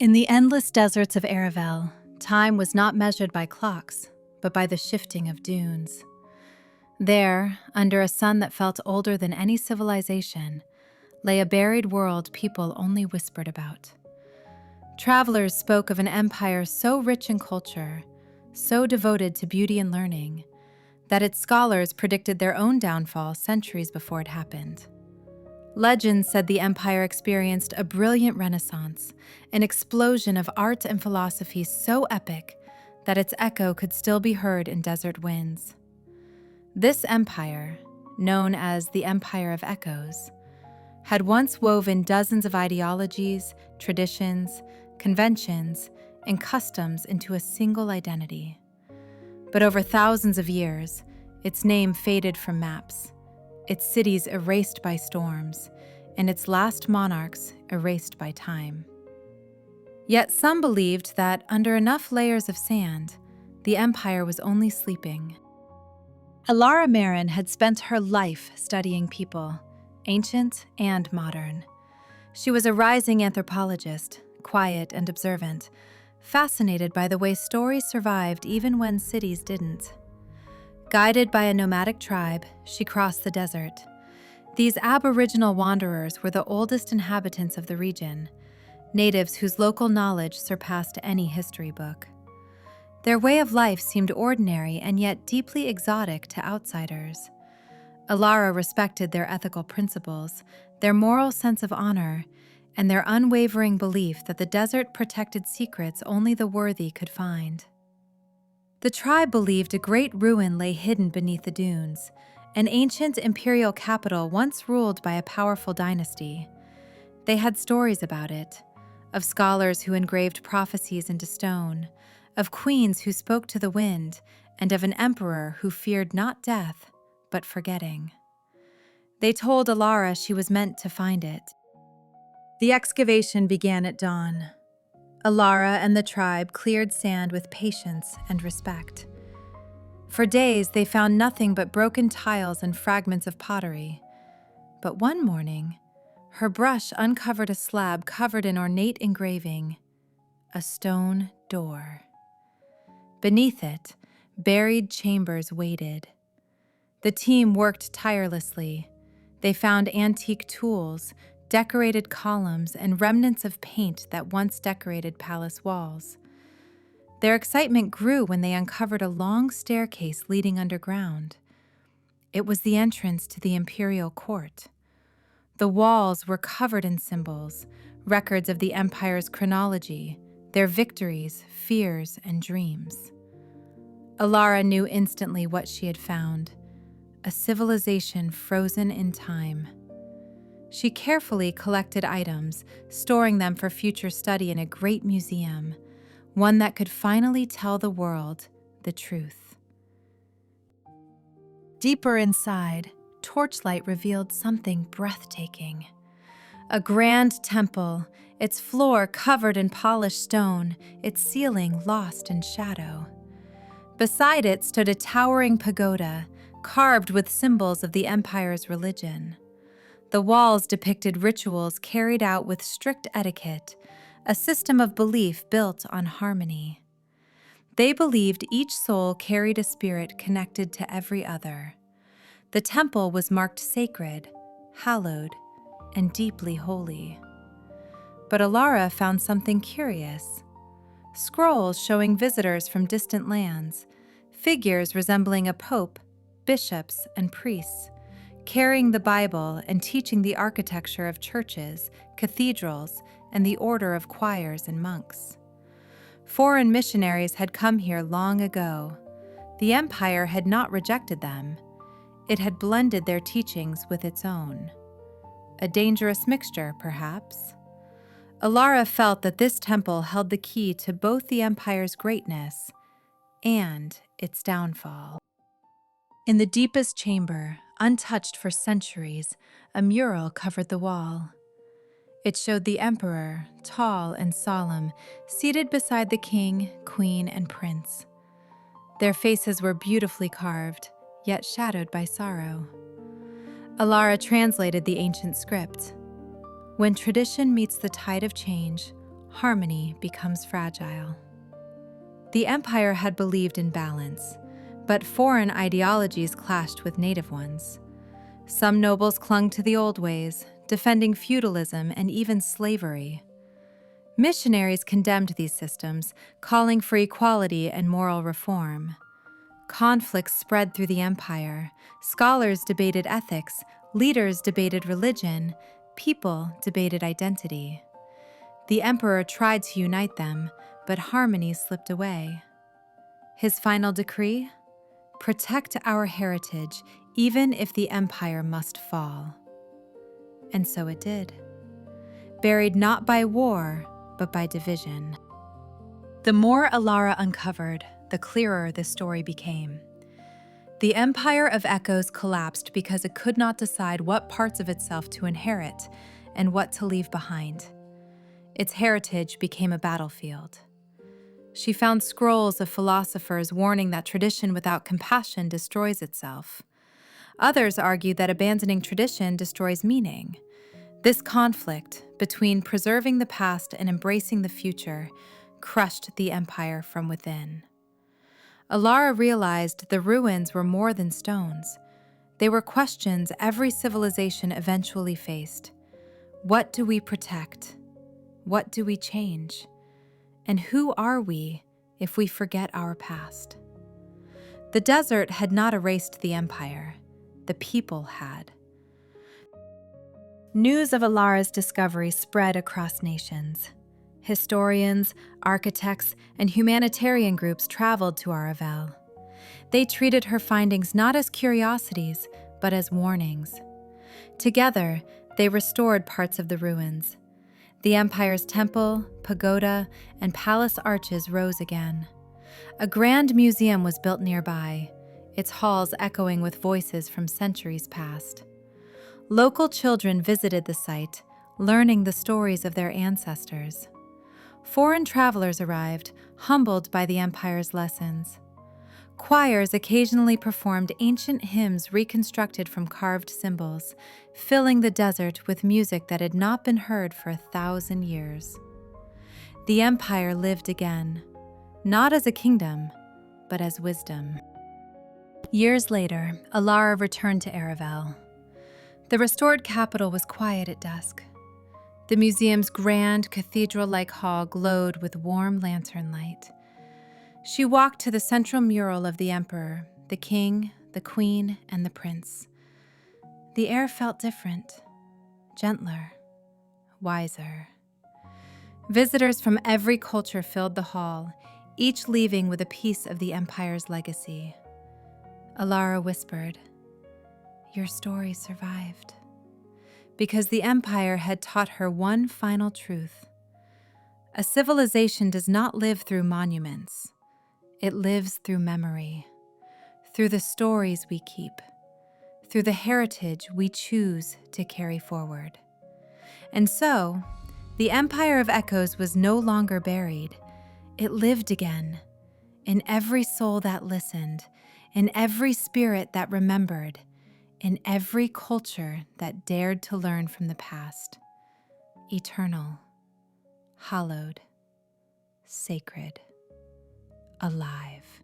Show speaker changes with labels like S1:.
S1: In the endless deserts of Aravel, time was not measured by clocks, but by the shifting of dunes. There, under a sun that felt older than any civilization, lay a buried world people only whispered about. Travelers spoke of an empire so rich in culture, so devoted to beauty and learning, that its scholars predicted their own downfall centuries before it happened. Legends said the empire experienced a brilliant renaissance, an explosion of art and philosophy so epic that its echo could still be heard in desert winds. This empire, known as the Empire of Echoes, had once woven dozens of ideologies, traditions, conventions, and customs into a single identity. But over thousands of years, its name faded from maps, its cities erased by storms, and its last monarchs erased by time. Yet some believed that under enough layers of sand, the empire was only sleeping. Elara Marin had spent her life studying people, ancient and modern. She was a rising anthropologist, quiet and observant, fascinated by the way stories survived even when cities didn't. Guided by a nomadic tribe, she crossed the desert. These aboriginal wanderers were the oldest inhabitants of the region, natives whose local knowledge surpassed any history book. Their way of life seemed ordinary and yet deeply exotic to outsiders. Elara respected their ethical principles, their moral sense of honor, and their unwavering belief that the desert protected secrets only the worthy could find. The tribe believed a great ruin lay hidden beneath the dunes, an ancient imperial capital once ruled by a powerful dynasty. They had stories about it, of scholars who engraved prophecies into stone, of queens who spoke to the wind, and of an emperor who feared not death, but forgetting. They told Elara she was meant to find it. The excavation began at dawn. Elara and the tribe cleared sand with patience and respect. For days, they found nothing but broken tiles and fragments of pottery. But one morning, her brush uncovered a slab covered in ornate engraving, a stone door. Beneath it, buried chambers waited. The team worked tirelessly. They found antique tools, decorated columns, and remnants of paint that once decorated palace walls. Their excitement grew when they uncovered a long staircase leading underground. It was the entrance to the imperial court. The walls were covered in symbols, records of the empire's chronology, their victories, fears, and dreams. Elara knew instantly what she had found, a civilization frozen in time. She carefully collected items, storing them for future study in a great museum, one that could finally tell the world the truth. Deeper inside, torchlight revealed something breathtaking. A grand temple, its floor covered in polished stone, its ceiling lost in shadow. Beside it stood a towering pagoda, carved with symbols of the empire's religion. The walls depicted rituals carried out with strict etiquette, a system of belief built on harmony. They believed each soul carried a spirit connected to every other. The temple was marked sacred, hallowed, and deeply holy. But Elara found something curious. Scrolls showing visitors from distant lands, figures resembling a pope, bishops, and priests, carrying the Bible and teaching the architecture of churches, cathedrals, and the order of choirs and monks. Foreign missionaries had come here long ago. The empire had not rejected them. It had blended their teachings with its own. A dangerous mixture, perhaps. Elara felt that this temple held the key to both the empire's greatness and its downfall. In the deepest chamber, untouched for centuries, a mural covered the wall. It showed the emperor, tall and solemn, seated beside the king, queen, and prince. Their faces were beautifully carved, yet shadowed by sorrow. Elara translated the ancient script. When tradition meets the tide of change, harmony becomes fragile. The empire had believed in balance, but foreign ideologies clashed with native ones. Some nobles clung to the old ways, defending feudalism and even slavery. Missionaries condemned these systems, calling for equality and moral reform. Conflicts spread through the empire. Scholars debated ethics, leaders debated religion, people debated identity. The emperor tried to unite them, but harmony slipped away. His final decree? Protect our heritage, even if the empire must fall. And so it did. Buried not by war, but by division. The more Elara uncovered, the clearer the story became. The Empire of Echoes collapsed because it could not decide what parts of itself to inherit and what to leave behind. Its heritage became a battlefield. She found scrolls of philosophers warning that tradition without compassion destroys itself. Others argued that abandoning tradition destroys meaning. This conflict between preserving the past and embracing the future crushed the empire from within. Elara realized the ruins were more than stones. They were questions every civilization eventually faced. What do we protect? What do we change? And who are we if we forget our past? The desert had not erased the empire. The people had. News of Elara's discovery spread across nations. Historians, architects, and humanitarian groups traveled to Aravel. They treated her findings not as curiosities, but as warnings. Together, they restored parts of the ruins. The empire's temple, pagoda, and palace arches rose again. A grand museum was built nearby, its halls echoing with voices from centuries past. Local children visited the site, learning the stories of their ancestors. Foreign travelers arrived, humbled by the empire's lessons. Choirs occasionally performed ancient hymns reconstructed from carved symbols, filling the desert with music that had not been heard for 1,000 years. The empire lived again, not as a kingdom, but as wisdom. Years later, Elara returned to Aravel. The restored capital was quiet at dusk. The museum's grand, cathedral-like hall glowed with warm lantern light. She walked to the central mural of the emperor, the king, the queen, and the prince. The air felt different, gentler, wiser. Visitors from every culture filled the hall, each leaving with a piece of the empire's legacy. Elara whispered, "Your story survived," because the empire had taught her one final truth. A civilization does not live through monuments. It lives through memory, through the stories we keep, through the heritage we choose to carry forward. And so, the Empire of Echoes was no longer buried. It lived again, in every soul that listened, in every spirit that remembered, in every culture that dared to learn from the past. Eternal, hallowed, sacred, alive.